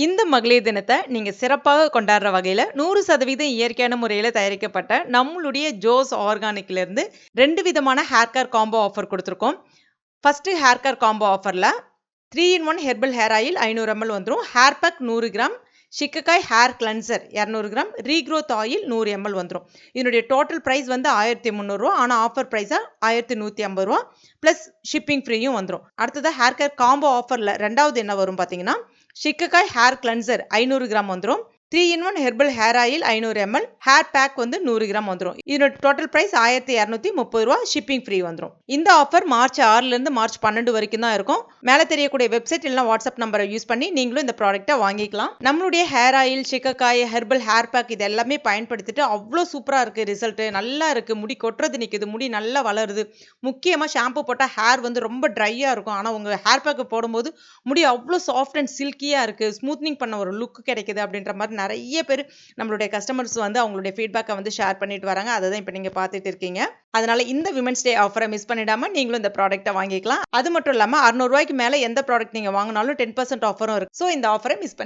இந்த மகளிர் தினத்தை நீங்க சிறப்பாக கொண்டாடுற வகையில 100% இயற்கையான முறையில தயாரிக்கப்பட்ட நம்மளுடைய ஜோஸ் ஆர்கானிக்ல இருந்து 2 விதமான ஹேர் கேர் காம்போ ஆஃபர் கொடுத்துருக்கோம். ஃபர்ஸ்ட் ஹேர் கேர் காம்போ ஆஃபர்ல 3 in 1 herbal hair oil 500 ml வந்துரும். Hair pack 100 gram, shikakai hair cleanser 200 gram, regrowth oil 100 ml வந்துரும். இதனுடைய டோட்டல் பிரைஸ் வந்து 1300 ரூபா. ஆனா ஆஃபர் பிரைஸா 1150 ரூபா பிளஸ் ஷிப்பிங் ஃப்ரீயும் வந்துரும். அடுத்தது ஹேர் கேர் காம்போ ஆஃபர்ல ரெண்டாவது என்ன வரும் பாத்தீங்கன்னா, சிக்கக்காய் ஹேர் கிளென்சர் 500 கிராம் வந்துரும். 3 in 1 herbal hair oil 500 ml, hair pack வந்து 100 கிராம் வந்துரும். இதோட டோட்டல் பிரைஸ் 1230 ரூபா, ஷிப்பிங் ஃப்ரீ வந்துரும். இந்த ஆஃபர் மார்ச் 6ல இருந்து மார்ச் 12 வரைக்கும் தான் இருக்கும். மேல தெரியக்கூடிய வெப்சைட் இல்ல வாட்ஸ்அப் நம்பரை யூஸ் பண்ணி நீங்களும் இந்த ப்ராடக்ட்டை வாங்கிக்கலாம். நம்மளுடைய hair oil, shikakai, herbal hair pack இது எல்லாமே பயன்படுத்திட்டு அவ்வளோ சூப்பரா இருக்கு ரிசல்ட். நல்லா இருக்கு, முடி கொட்டுறது நிக்குது, முடி நல்லா வளருது. முக்கியமா ஷாம்பு போட்டா ஹேர் வந்து ரொம்ப ட்ரையா இருக்கும். ஆனா உங்க ஹேர் பேக் போடும்போது முடி அவ்வளோ சாஃப்ட் அண்ட் சில்கியா இருக்கு. ஸ்மூத்னிங் பண்ண ஒரு லுக் கிடைக்குது அப்படின்ற மாதிரி நிறைய பேர் நம்மளுடைய கஸ்டமர்ஸ் வந்து அவங்களுடைய ஃபீட்பேக்கை வந்து ஷேர் பண்ணிட்டு வராங்க. அதை தான் இப்போ நீங்க பார்த்துட்டு இருக்கீங்க. அதனால இந்த விமென்ஸ் டே ஆஃபரை மிஸ் பண்ணிடாம நீங்களும் இந்த ப்ராடக்ட்டை வாங்கிக்கலாம். அது மட்டும் இல்லாம 600 ரூபாய்க்கு மேல எந்த ப்ராடக்ட் நீங்க வாங்கினாலும் 10% ஆஃபரும் இருக்கு. ஸோ இந்த ஆஃபரை மிஸ் பண்ணி